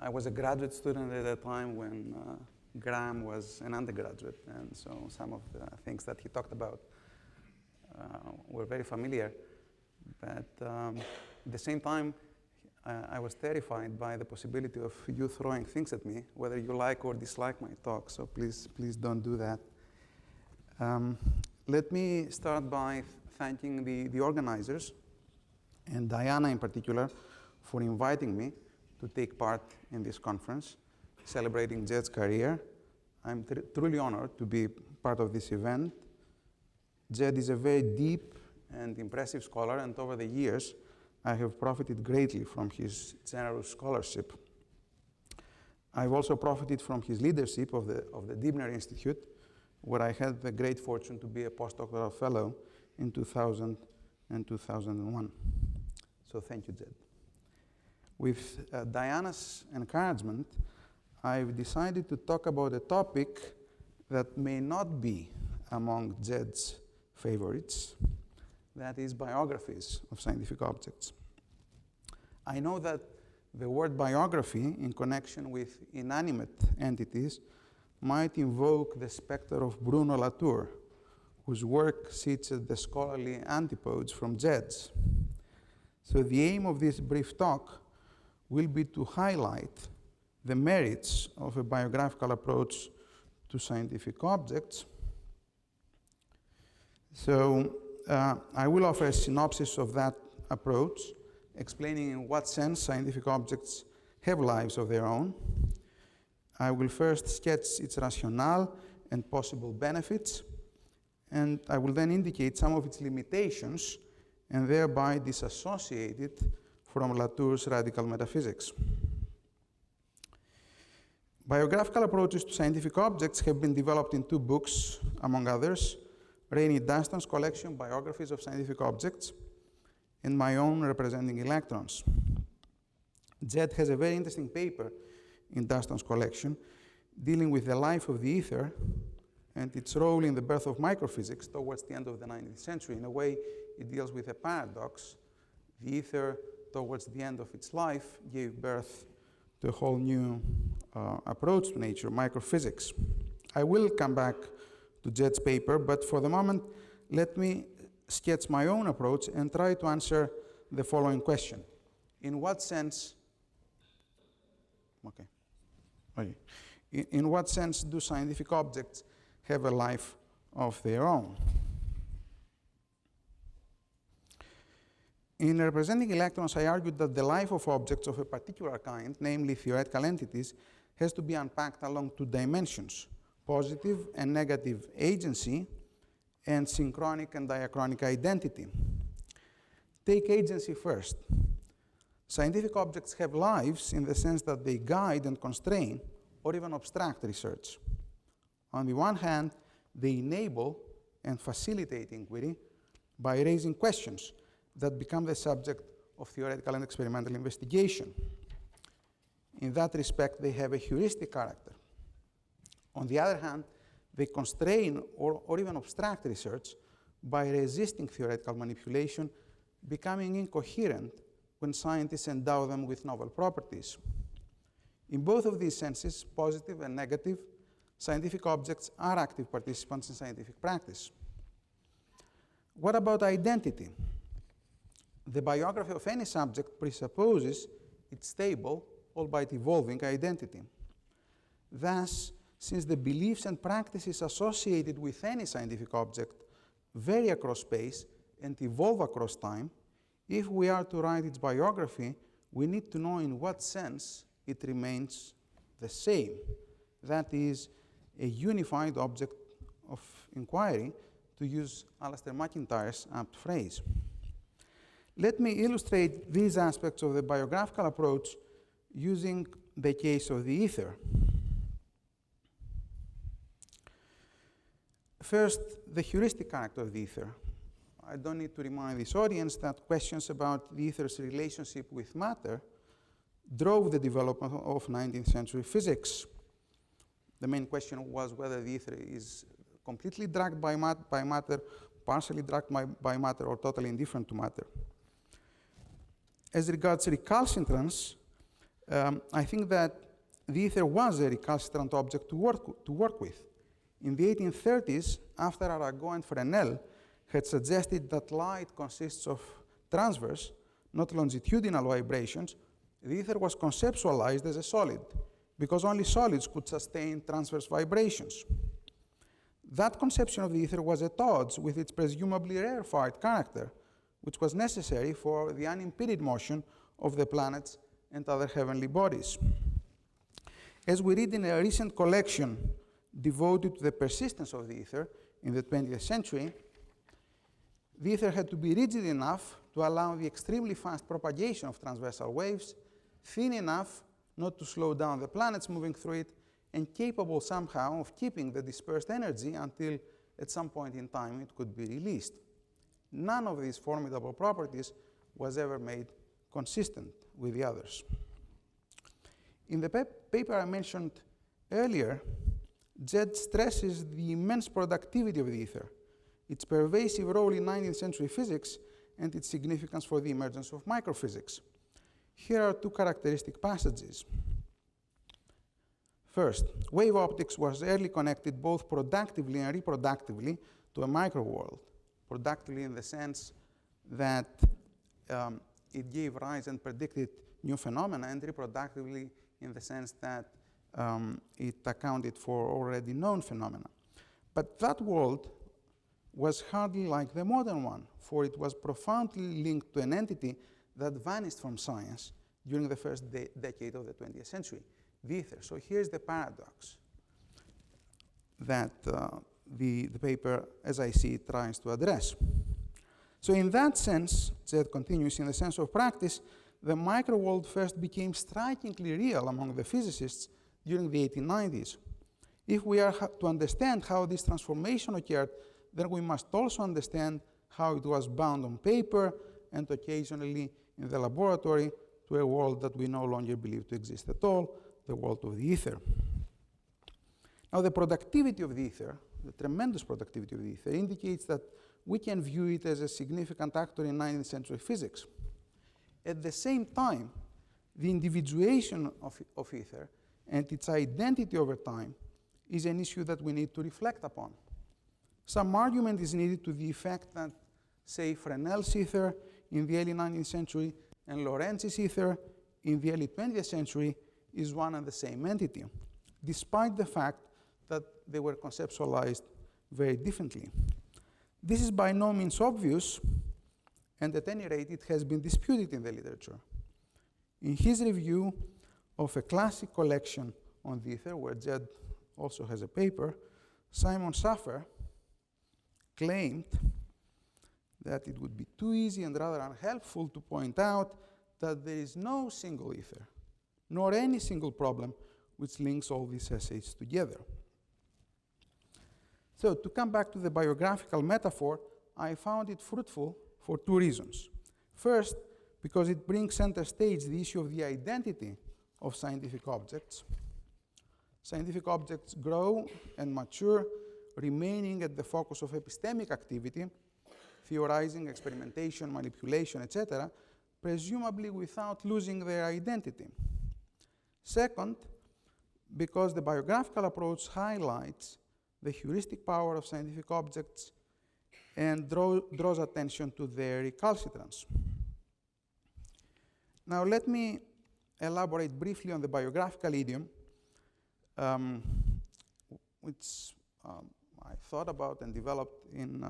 I was a graduate student at a time when Graham was an undergraduate, and so some of the things that he talked about were very familiar. But at the same time, I was terrified by the possibility of you throwing things at me, whether you like or dislike my talk, so please don't do that. Let me start by thanking the organizers, and Diana in particular, for inviting me to take part in this conference, celebrating Jed's career. I'm truly honored to be part of this event. Jed is a very deep and impressive scholar, and over the years, I have profited greatly from his generous scholarship. I've also profited from his leadership of the Dibner Institute, where I had the great fortune to be a postdoctoral fellow in 2000 and 2001. So thank you, Jed. With Diana's encouragement, I've decided to talk about a topic that may not be among Jed's favorites. That is biographies of scientific objects. I know that the word biography in connection with inanimate entities might invoke the specter of Bruno Latour, whose work sits at the scholarly antipodes from Jed's. So the aim of this brief talk will be to highlight the merits of a biographical approach to scientific objects. So I will offer a synopsis of that approach, explaining in what sense scientific objects have lives of their own. I will first sketch its rationale and possible benefits, and I will then indicate some of its limitations and thereby disassociate it from Latour's radical metaphysics. Biographical approaches to scientific objects have been developed in two books, among others, Rainey Dunstan's collection, Biographies of Scientific Objects, and my own, Representing Electrons. Jed has a very interesting paper in Dunstan's collection dealing with the life of the ether and its role in the birth of microphysics towards the end of the 19th century. In a way, it deals with a paradox. The ether, towards the end of its life, gave birth to a whole new approach to nature, microphysics. I will come back to Jed's paper, but for the moment, let me sketch my own approach and try to answer the following question. In what sense, in what sense do scientific objects have a life of their own? In Representing Electrons, I argued that the life of objects of a particular kind, namely theoretical entities, has to be unpacked along two dimensions: positive and negative agency, and synchronic and diachronic identity. Take agency first. Scientific objects have lives in the sense that they guide and constrain or even obstruct research. On the one hand, they enable and facilitate inquiry by raising questions that become the subject of theoretical and experimental investigation. In that respect, they have a heuristic character. On the other hand, they constrain or even obstruct research by resisting theoretical manipulation, becoming incoherent when scientists endow them with novel properties. In both of these senses, positive and negative, scientific objects are active participants in scientific practice. What about identity? The biography of any subject presupposes its stable, albeit evolving, identity. Thus, since the beliefs and practices associated with any scientific object vary across space and evolve across time, if we are to write its biography, we need to know in what sense it remains the same. That is, a unified object of inquiry, to use Alasdair MacIntyre's apt phrase. Let me illustrate these aspects of the biographical approach using the case of the ether. First, the heuristic character of the ether. I don't need to remind this audience that questions about the ether's relationship with matter drove the development of 19th century physics. The main question was whether the ether is completely drugged by matter, partially drugged by matter, or totally indifferent to matter. As regards recalcitrance, I think that the ether was a recalcitrant object to work with. In the 1830s, after Arago and Fresnel had suggested that light consists of transverse, not longitudinal vibrations, the ether was conceptualized as a solid, because only solids could sustain transverse vibrations. That conception of the ether was at odds with its presumably rarefied character, which was necessary for the unimpeded motion of the planets and other heavenly bodies. As we read in a recent collection devoted to the persistence of the ether in the 20th century, the ether had to be rigid enough to allow the extremely fast propagation of transversal waves, thin enough not to slow down the planets moving through it, and capable somehow of keeping the dispersed energy until at some point in time it could be released. None of these formidable properties was ever made consistent with the others. In the paper I mentioned earlier, Jed stresses the immense productivity of the ether, its pervasive role in 19th century physics, and its significance for the emergence of microphysics. Here are two characteristic passages. First, wave optics was early connected both productively and reproductively to a microworld. Productively in the sense that it gave rise and predicted new phenomena, and reproductively in the sense that it accounted for already known phenomena. But that world was hardly like the modern one, for it was profoundly linked to an entity that vanished from science during the first decade of the 20th century, the ether. So here's the paradox that the paper, as I see it, tries to address. So in that sense, Zed continues, in the sense of practice, the microworld first became strikingly real among the physicists during the 1890s. If we are to understand how this transformation occurred, then we must also understand how it was bound on paper and occasionally in the laboratory to a world that we no longer believe to exist at all, the world of the ether. Now, the productivity of the ether, the tremendous productivity of the ether, indicates that we can view it as a significant actor in 19th century physics. At the same time, the individuation of ether and its identity over time is an issue that we need to reflect upon. Some argument is needed to the effect that, say, Fresnel's ether in the early 19th century and Lorenzi's ether in the early 20th century is one and the same entity, despite the fact that they were conceptualized very differently. This is by no means obvious, and at any rate, it has been disputed in the literature. In his review of a classic collection on the ether, where Jed also has a paper, Simon Schaffer claimed that it would be too easy and rather unhelpful to point out that there is no single ether, nor any single problem which links all these essays together. So to come back to the biographical metaphor, I found it fruitful for two reasons. First, because it brings center stage the issue of the identity of scientific objects. Scientific objects grow and mature, remaining at the focus of epistemic activity, theorizing, experimentation, manipulation, etc., presumably without losing their identity. Second, because the biographical approach highlights the heuristic power of scientific objects and draws attention to their recalcitrance. Now let me elaborate briefly on the biographical idiom, which I thought about and developed in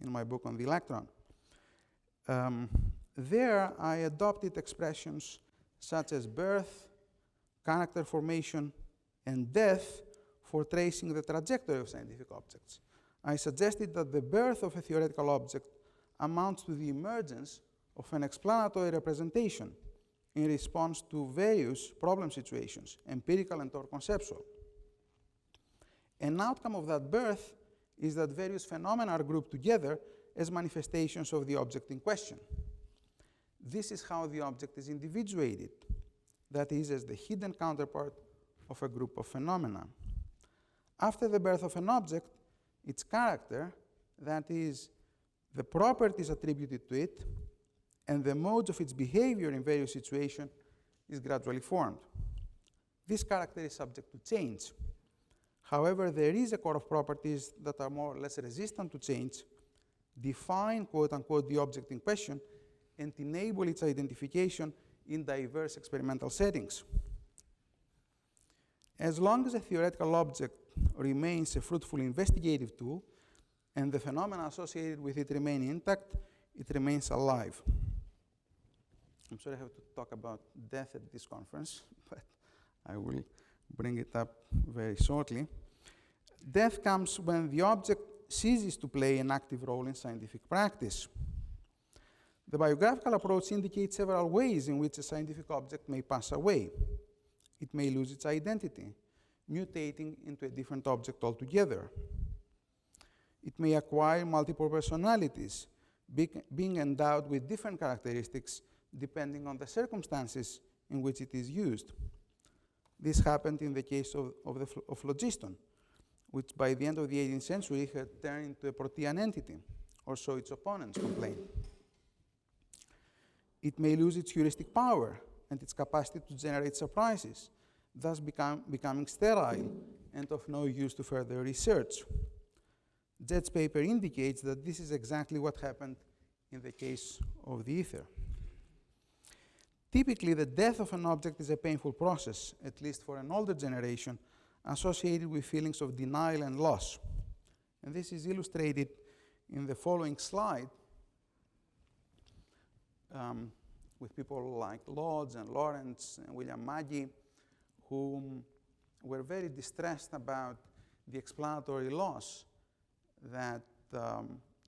my book on the electron. There I adopted expressions such as birth, character formation, and death for tracing the trajectory of scientific objects. I suggested that the birth of a theoretical object amounts to the emergence of an explanatory representation in response to various problem situations, empirical and or conceptual. An outcome of that birth is that various phenomena are grouped together as manifestations of the object in question. This is how the object is individuated, that is, as the hidden counterpart of a group of phenomena. After the birth of an object, its character, that is, the properties attributed to it, and the modes of its behavior in various situations is gradually formed. This character is subject to change. However, there is a core of properties that are more or less resistant to change, define, quote unquote, the object in question, and enable its identification in diverse experimental settings. As long as a theoretical object remains a fruitful investigative tool and the phenomena associated with it remain intact, it remains alive. I'm sorry I have to talk about death at this conference, but I will bring it up very shortly. Death comes when the object ceases to play an active role in scientific practice. The biographical approach indicates several ways in which a scientific object may pass away. It may lose its identity, mutating into a different object altogether. It may acquire multiple personalities, being endowed with different characteristics depending on the circumstances in which it is used. This happened in the case of phlogiston, which by the end of the 18th century had turned into a protean entity, or so its opponents complained. It may lose its heuristic power and its capacity to generate surprises, thus becoming sterile and of no use to further research. Jett's paper indicates that this is exactly what happened in the case of the ether. Typically, the death of an object is a painful process, at least for an older generation, associated with feelings of denial and loss. And this is illustrated in the following slide with people like Lodge and Lawrence and William Maggie, who were very distressed about the explanatory loss that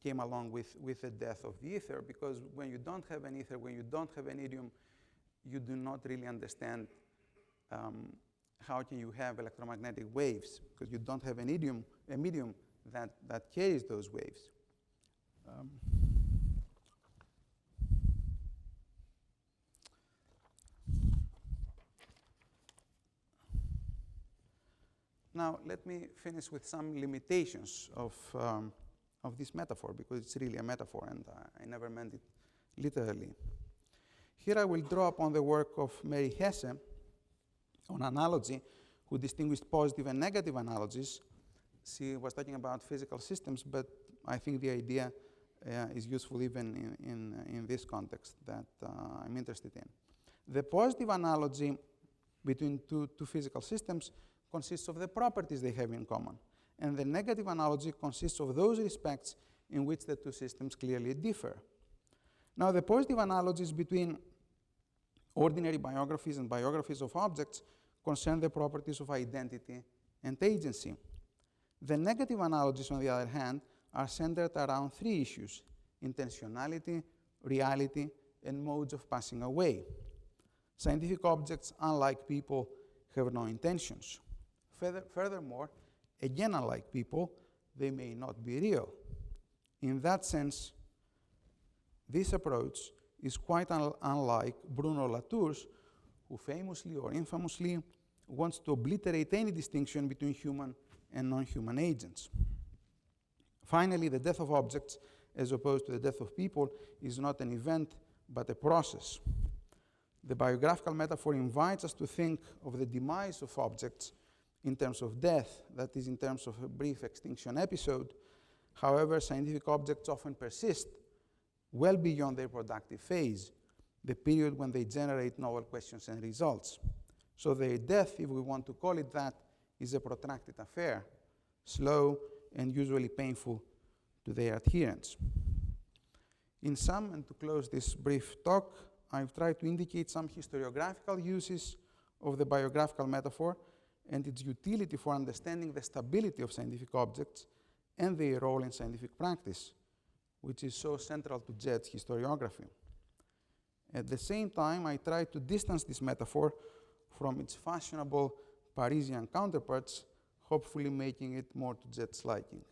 came along with the death of the ether, because when you don't have an ether, when you don't have an idiom, you do not really understand how can you have electromagnetic waves, because you don't have an idiom, a medium that carries those waves. Now, let me finish with some limitations of this metaphor, because it's really a metaphor, and I never meant it literally. Here I will draw upon the work of Mary Hesse on analogy, who distinguished positive and negative analogies. She was talking about physical systems, but I think the idea is useful even in this context that I'm interested in. The positive analogy between two physical systems consists of the properties they have in common. And the negative analogy consists of those respects in which the two systems clearly differ. Now, the positive analogies between ordinary biographies and biographies of objects concern the properties of identity and agency. The negative analogies, on the other hand, are centered around three issues: intentionality, reality, and modes of passing away. Scientific objects, unlike people, have no intentions. Furthermore, again, unlike people, they may not be real. In that sense, this approach is quite unlike Bruno Latour's, who famously or infamously wants to obliterate any distinction between human and non-human agents. Finally, the death of objects, as opposed to the death of people, is not an event, but a process. The biographical metaphor invites us to think of the demise of objects in terms of death, that is, in terms of a brief extinction episode. However, scientific objects often persist well beyond their productive phase, the period when they generate novel questions and results. So their death, if we want to call it that, is a protracted affair, slow and usually painful to their adherents. In sum, and to close this brief talk, I've tried to indicate some historiographical uses of the biographical metaphor and its utility for understanding the stability of scientific objects and their role in scientific practice, which is so central to Jett's historiography. At the same time, I tried to distance this metaphor from its fashionable Parisian counterparts, hopefully making it more to Jett's liking.